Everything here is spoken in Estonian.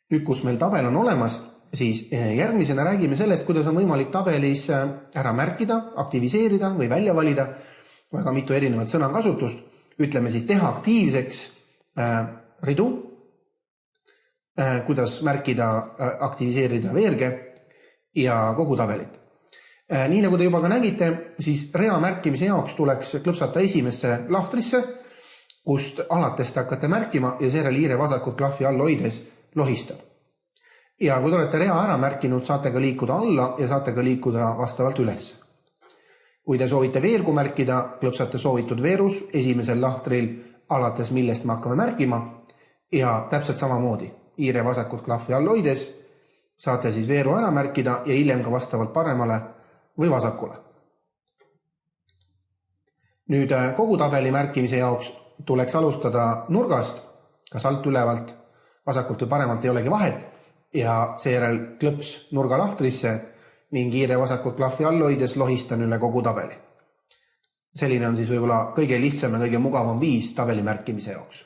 Nüüd, kus meil tabel on olemas, siis järgmisena räägime sellest, kuidas on võimalik tabelis ära märkida, aktiviseerida või välja valida. Väga mitu erinevat sõnakasutust. Ütleme siis teha aktiivseks ridu, kuidas märkida, aktiviseerida veerge ja kogu tabelit. Nii nagu te juba ka nägite, siis rea märkimise jaoks tuleks klõpsata esimesse lahtrisse, kust alates te hakkate märkima ja seejärel hiire vasakut klahvi all hoides lohistab. Ja kui te olete rea ära märkinud, saate ka liikuda alla ja saate ka liikuda vastavalt üles. Kui te soovite veergu märkida, klõpsate soovitud veerus esimesel lahtril, alates millest me hakkame märkima ja täpselt samamoodi. Hiire vasakut klahvi all hoides saate siis veeru ära märkida ja hiljem ka vastavalt paremale või vasakule. Nüüd kogu tabeli märkimise jaoks tuleks alustada nurgast, kas alt ülevalt, vasakult või paremalt ei olegi vahet, ja seejärel klõps nurga lahtrisse ning hiire vasakut klahvi all hoides lohistan üle kogu tabeli. Selline on siis võib-olla kõige lihtsam ja kõige mugavam viis tabeli märkimise jaoks.